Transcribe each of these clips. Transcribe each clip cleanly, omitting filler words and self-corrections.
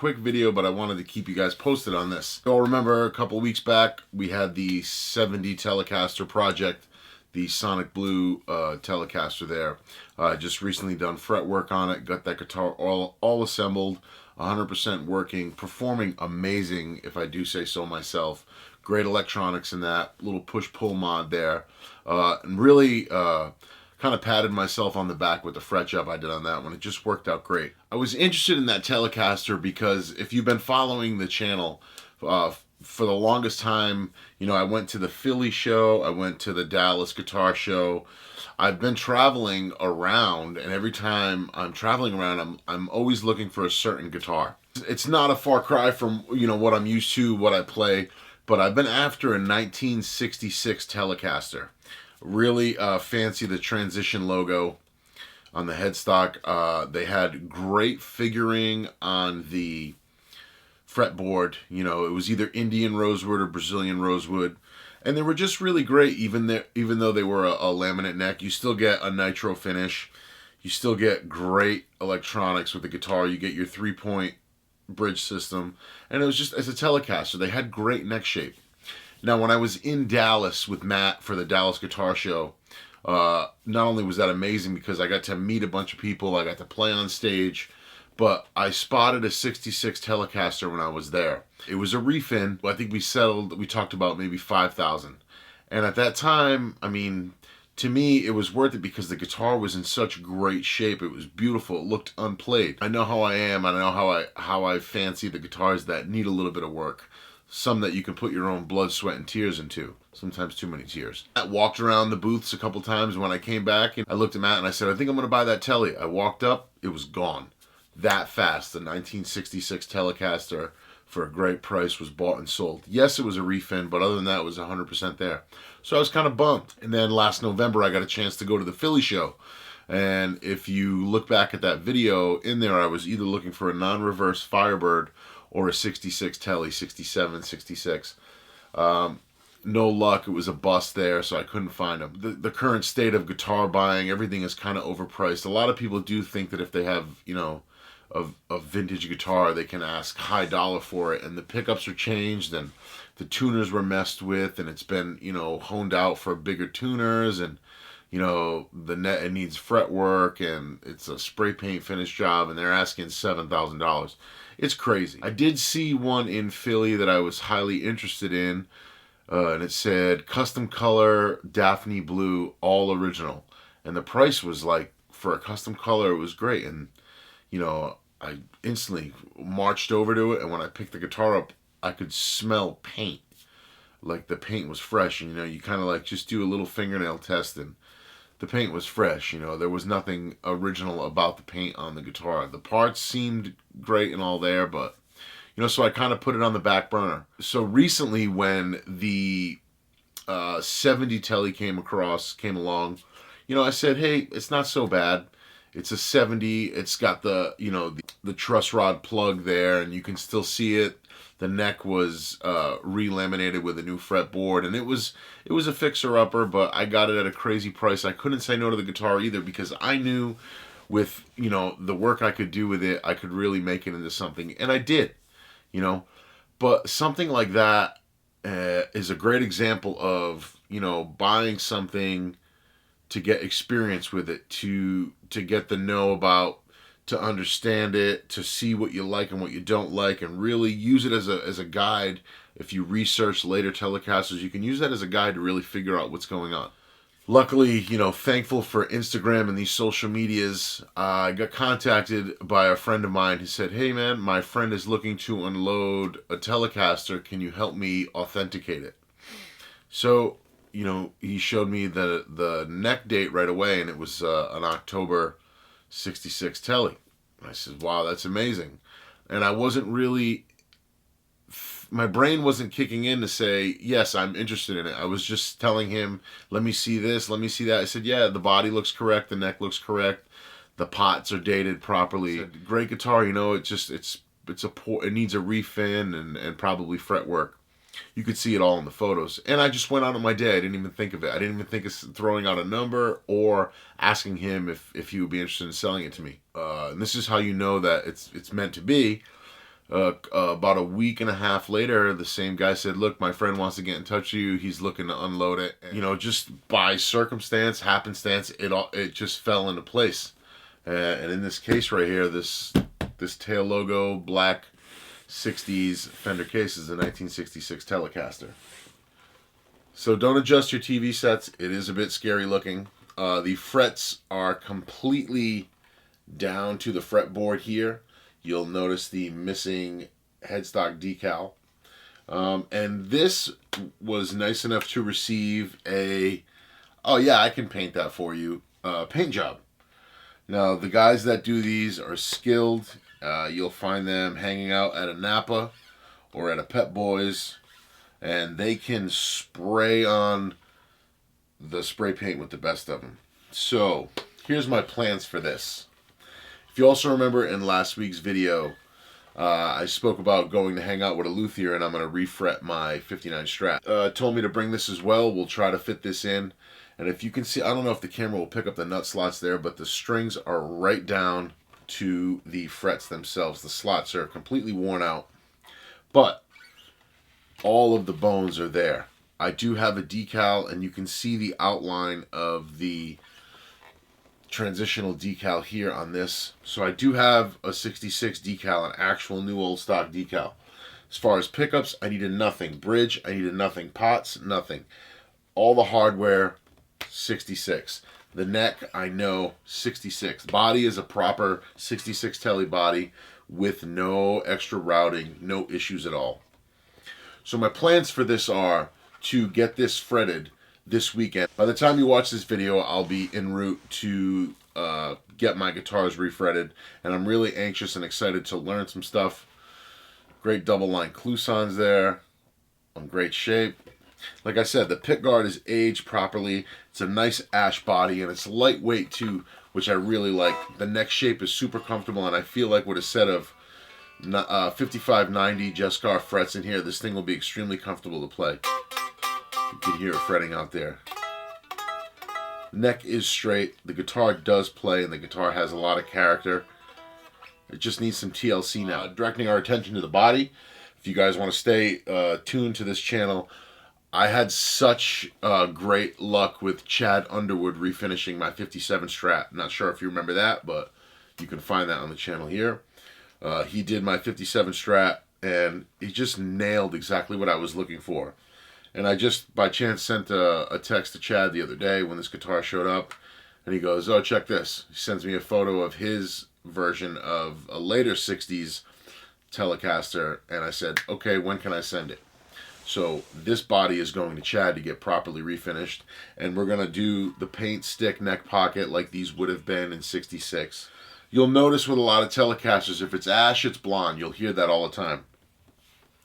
quick video, but I wanted to keep you guys posted on this. You'll remember a couple weeks back, we had the 70 Telecaster project, the Sonic Blue Telecaster there. Just recently done fret work on it, got that guitar all assembled, 100% working, performing amazing, if I do say so myself. Great electronics in that, little push-pull mod there, and really kind of patted myself on the back with the fret job I did on that one. It just worked out great. I was interested in that Telecaster because if you've been following the channel for the longest time, you know, I went to the Philly show, I went to the Dallas guitar show. I've been traveling around, and every time I'm traveling around, I'm always looking for a certain guitar. It's not a far cry from, you know, what I'm used to, what I play, but I've been after a 1966 Telecaster. Really fancy the transition logo on the headstock. They had great figuring on the fretboard. You know, it was either Indian rosewood or Brazilian rosewood, and they were just really great. Even though they were a laminate neck, you still get a nitro finish. You still get great electronics with the guitar. You get your 3-point bridge system, and it was just, as a Telecaster, they had great neck shape. Now, when I was in Dallas with Matt for the Dallas Guitar Show, not only was that amazing because I got to meet a bunch of people, I got to play on stage, but I spotted a 66 Telecaster when I was there. It was a refin. I think we talked about maybe 5,000. And at that time, I mean, to me, it was worth it because the guitar was in such great shape. It was beautiful. It looked unplayed. I know how I am. I know how I fancy the guitars that need a little bit of work. Some that you can put your own blood, sweat, and tears into. Sometimes too many tears. I walked around the booths a couple times. When I came back, and I looked at Matt and I said, I think I'm going to buy that Telly. I walked up, it was gone. That fast. The 1966 Telecaster for a great price was bought and sold. Yes, it was a refin, but other than that, it was 100% there. So I was kind of bummed. And then last November, I got a chance to go to the Philly show. And if you look back at that video, in there I was either looking for a non-reverse Firebird or a 66 Telly, 67, 66. No luck. It was a bust there, so I couldn't find them. The current state of guitar buying, everything is kind of overpriced. A lot of people do think that if they have, you know, a vintage guitar, they can ask high dollar for it, and the pickups are changed, and the tuners were messed with, and it's been, you know, honed out for bigger tuners, and you know, it needs fret work, and it's a spray paint finish job, and they're asking $7,000. It's crazy. I did see one in Philly that I was highly interested in, and it said custom color Daphne blue, all original, and the price was like, for a custom color, it was great. And you know, I instantly marched over to it, and when I picked the guitar up, I could smell paint. Like the paint was fresh, and you know, you kind of like just do a little fingernail test, and the paint was fresh. You know, there was nothing original about the paint on the guitar. The parts seemed great and all there, but you know, so I kind of put it on the back burner. So recently, when the 70 Telly came along, you know, I said, hey, it's not so bad. It's a 70. It's got the, you know, the truss rod plug there, and you can still see it. The neck was re-laminated with a new fretboard, and it was a fixer-upper, but I got it at a crazy price. I couldn't say no to the guitar either because I knew with, you know, the work I could do with it, I could really make it into something, and I did, you know. But something like that is a great example of, you know, buying something to get experience with it, to get the know about, to understand it, to see what you like and what you don't like, and really use it as a guide. If you research later Telecasters, you can use that as a guide to really figure out what's going on. Luckily, you know, thankful for Instagram and these social medias, I got contacted by a friend of mine who said, hey man, my friend is looking to unload a Telecaster. Can you help me authenticate it? So, you know, he showed me the neck date right away, and it was an October 66 Telly. And I said, wow, that's amazing. And I wasn't really, my brain wasn't kicking in to say, yes, I'm interested in it. I was just telling him, let me see this, let me see that. I said, yeah, the body looks correct, the neck looks correct, the pots are dated properly. Said, great guitar, you know, it needs a refin and probably fret work. You could see it all in the photos. And I just went on with my day. I didn't even think of it. I didn't even think of throwing out a number or asking him if he would be interested in selling it to me. And this is how you know that it's meant to be. About a week and a half later, the same guy said, look, my friend wants to get in touch with you. He's looking to unload it. And, you know, just by circumstance, happenstance, it just fell into place. And in this case right here, this tail logo black 60s Fender case is a 1966 Telecaster. So don't adjust your TV sets. It is a bit scary looking. The frets are completely down to the fretboard here. You'll notice the missing headstock decal. And this was nice enough to receive a, oh yeah, I can paint that for you, paint job. Now, the guys that do these are skilled. You'll find them hanging out at a Napa or at a Pep Boys, and they can spray on the spray paint with the best of them. So, here's my plans for this. If you also remember in last week's video, I spoke about going to hang out with a luthier, and I'm going to refret my 59 Strat. Told me to bring this as well. We'll try to fit this in. And if you can see, I don't know if the camera will pick up the nut slots there, but the strings are right down to the frets themselves. The slots are completely worn out, but all of the bones are there. I do have a decal, and you can see the outline of the transitional decal here on this. So I do have a 66 decal, an actual new old stock decal. As far as pickups, I needed nothing. Bridge, I needed nothing. Pots, nothing. All the hardware, 66. The neck, I know, 66. Body is a proper 66 Tele body with no extra routing, no issues at all. So my plans for this are to get this fretted this weekend. By the time you watch this video, I'll be en route to get my guitars refretted, and I'm really anxious and excited to learn some stuff. Great double line clousons there, in great shape. Like I said, the pick guard is aged properly. It's a nice ash body, and it's lightweight too, which I really like. The neck shape is super comfortable, and I feel like with a set of 5590 Jescar frets in here, this thing will be extremely comfortable to play. You can hear it fretting out there. The neck is straight. The guitar does play, and the guitar has a lot of character. It just needs some TLC now. Directing our attention to the body. If you guys want to stay tuned to this channel, I had such great luck with Chad Underwood refinishing my 57 Strat. Not sure if you remember that, but you can find that on the channel here. He did my 57 Strat, and he just nailed exactly what I was looking for. And I just, by chance, sent a text to Chad the other day when this guitar showed up, and he goes, oh, check this. He sends me a photo of his version of a later 60s Telecaster, and I said, okay, when can I send it? So this body is going to Chad to get properly refinished, and we're going to do the paint stick neck pocket like these would have been in 66. You'll notice with a lot of Telecasters, if it's ash, it's blonde. You'll hear that all the time.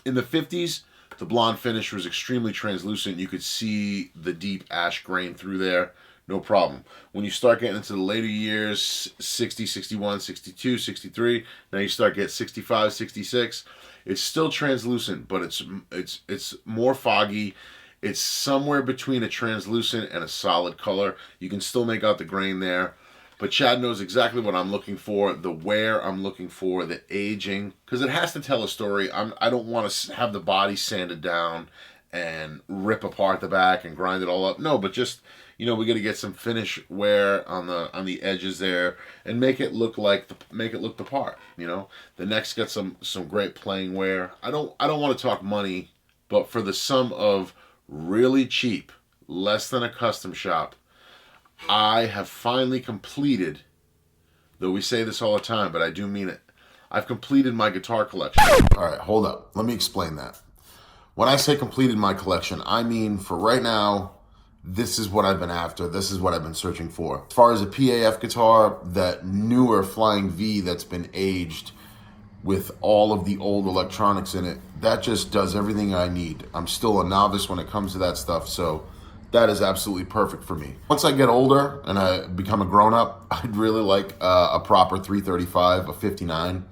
In the 50s, the blonde finish was extremely translucent. You could see the deep ash grain through there, no problem. When you start getting into the later years, 60, 61, 62, 63, now you start getting 65, 66, it's still translucent, but it's more foggy. It's somewhere between a translucent and a solid color. You can still make out the grain there. But Chad knows exactly what I'm looking for, the wear I'm looking for, the aging, because it has to tell a story. I don't want to have the body sanded down and rip apart the back and grind it all up. No, but just, you know, we got to get some finish wear on the edges there and make it look like the part. You know, the neck's got some great playing wear. I don't want to talk money, but for the sum of really cheap, less than a custom shop, I have finally completed, though we say this all the time, but I do mean it, I've completed my guitar collection. All right, hold up. Let me explain that. When I say completed my collection, I mean for right now, this is what I've been after. This is what I've been searching for. As far as a PAF guitar, that newer Flying V that's been aged with all of the old electronics in it, that just does everything I need. I'm still a novice when it comes to that stuff, so that is absolutely perfect for me. Once I get older and I become a grown-up, I'd really like a proper 335, a 59.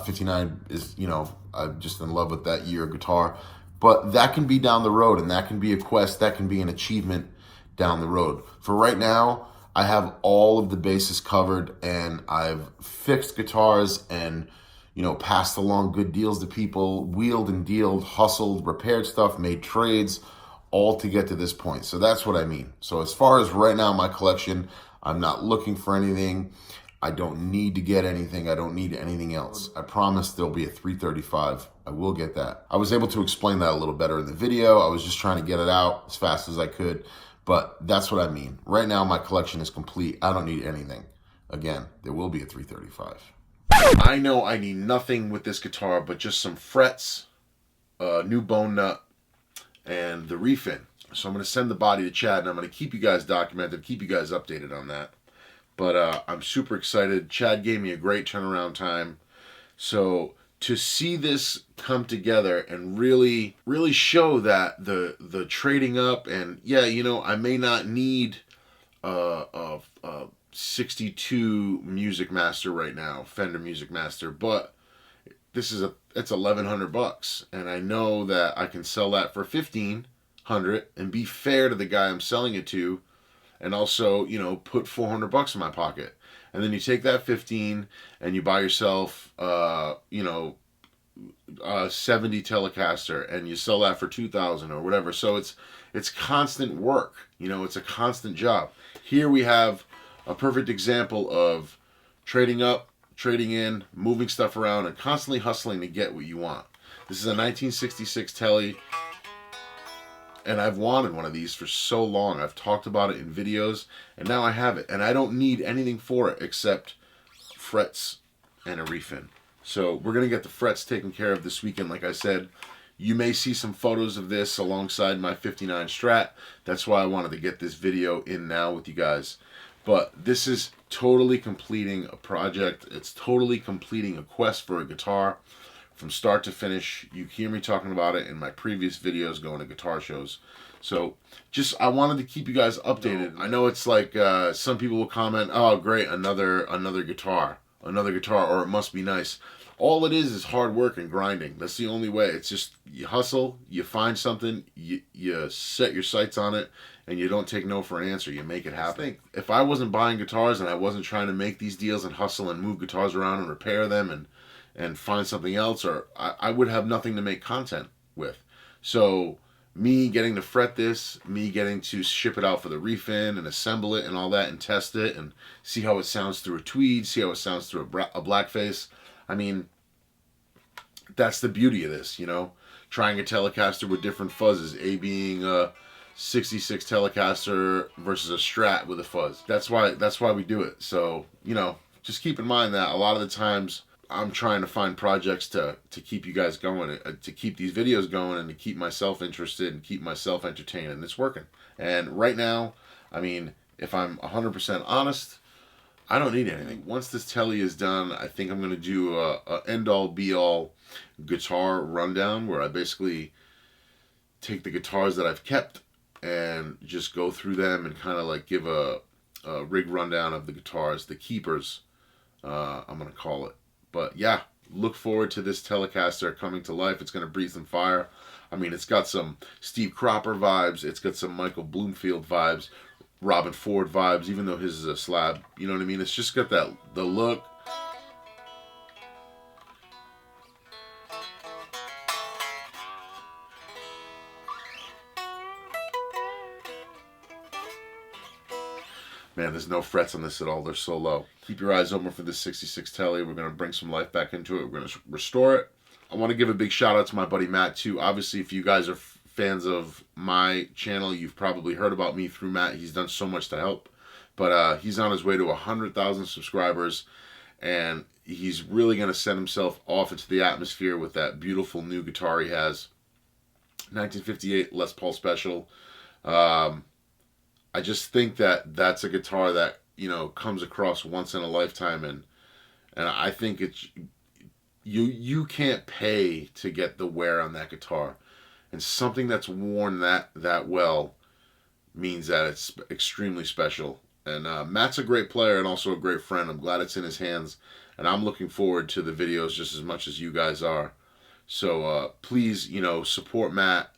59 is, you know, I'm just in love with that year guitar. But that can be down the road, and that can be a quest, that can be an achievement down the road. For right now, I have all of the bases covered, and I've fixed guitars and, passed along good deals to people, wheeled and dealed, hustled, repaired stuff, made trades, all to get to this point. So that's what I mean. So as far as right now, my collection, I'm not looking for anything. I don't need to get anything. I don't need anything else. I promise there'll be a 335. I will get that. I was able to explain that a little better in the video. I was just trying to get it out as fast as I could. But that's what I mean. Right now, my collection is complete. I don't need anything. Again, there will be a 335. I know I need nothing with this guitar but just some frets, a new bone nut, and the refin. So I'm going to send the body to Chad, and I'm going to keep you guys documented, keep you guys updated on that. But I'm super excited. Chad gave me a great turnaround time. So to see this come together and really show that the trading up, and yeah, I may not need a 62 Music Master right now, Fender Music Master, but it's $1,100, and I know that I can sell that for $1,500 and be fair to the guy I'm selling it to, and also, put $400 in my pocket. And then you take that 15 and you buy yourself, a 70 Telecaster, and you sell that for 2,000 or whatever. So it's constant work. It's a constant job. Here we have a perfect example of trading up, trading in, moving stuff around, and constantly hustling to get what you want. This is a 1966 Tele. And I've wanted one of these for so long. I've talked about it in videos, and now I have it. And I don't need anything for it except frets and a refin. So we're going to get the frets taken care of this weekend, like I said. You may see some photos of this alongside my 59 Strat. That's why I wanted to get this video in now with you guys. But this is totally completing a project. It's totally completing a quest for a guitar. From start to finish. You hear me talking about it in my previous videos going to guitar shows. So I wanted to keep you guys updated. I know it's like some people will comment, oh great, another guitar, or it must be nice. All it is hard work and grinding. That's the only way. It's just you hustle, you find something, you set your sights on it, and you don't take no for an answer. You make it happen. If I wasn't buying guitars and I wasn't trying to make these deals and hustle and move guitars around and repair them and find something else, or I would have nothing to make content with. So me getting to fret this, me getting to ship it out for the refin and assemble it and all that and test it and see how it sounds through a tweed, see how it sounds through a blackface. I mean, that's the beauty of this, trying a Telecaster with different fuzzes, A being a 66 Telecaster versus a Strat with a fuzz. That's why we do it. So, just keep in mind that a lot of the times I'm trying to find projects to keep you guys going, to keep these videos going, and to keep myself interested and keep myself entertained, and it's working. And right now, I mean, if I'm 100% honest, I don't need anything. Once this Tele is done, I think I'm going to do a end-all, be-all guitar rundown where I basically take the guitars that I've kept and just go through them and kind of like give a rig rundown of the guitars, the keepers, I'm going to call it. But yeah, look forward to this Telecaster coming to life. It's going to breathe some fire. I mean, it's got some Steve Cropper vibes. It's got some Michael Bloomfield vibes, Robin Ford vibes, even though his is a slab. You know what I mean? It's just got the look. Man, there's no frets on this at all. They're so low. Keep your eyes open for this 66 Tele. We're going to bring some life back into it. We're going to restore it. I want to give a big shout out to my buddy Matt, too. Obviously, if you guys are fans of my channel, you've probably heard about me through Matt. He's done so much to help. But he's on his way to 100,000 subscribers. And he's really going to send himself off into the atmosphere with that beautiful new guitar he has. 1958 Les Paul Special. I just think that that's a guitar that, comes across once in a lifetime, and I think it's you can't pay to get the wear on that guitar. And something that's worn that well means that it's extremely special. And Matt's a great player and also a great friend. I'm glad it's in his hands, and I'm looking forward to the videos just as much as you guys are. So please, support Matt.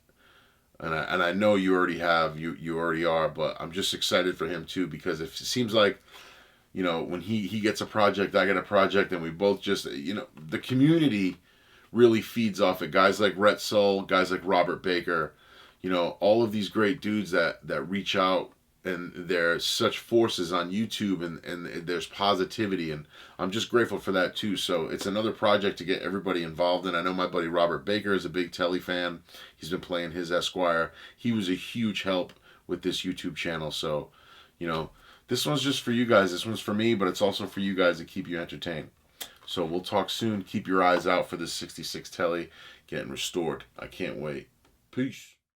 And I know you already have, you already are, but I'm just excited for him too, because it seems like, you know, when he gets a project, I get a project, and we both just, you know, the community really feeds off it. Guys like Rhett Soul, guys like Robert Baker, you know, all of these great dudes that reach out, and they're such forces on YouTube, and there's positivity, and I'm just grateful for that too. So it's another project to get everybody involved in. I know my buddy Robert Baker is a big Tele fan. He's been playing his Esquire. He was a huge help with this YouTube channel. So, you know, this one's just for you guys. This one's for me, but it's also for you guys to keep you entertained. So we'll talk soon. Keep your eyes out for this 66 Tele getting restored. I can't wait. Peace.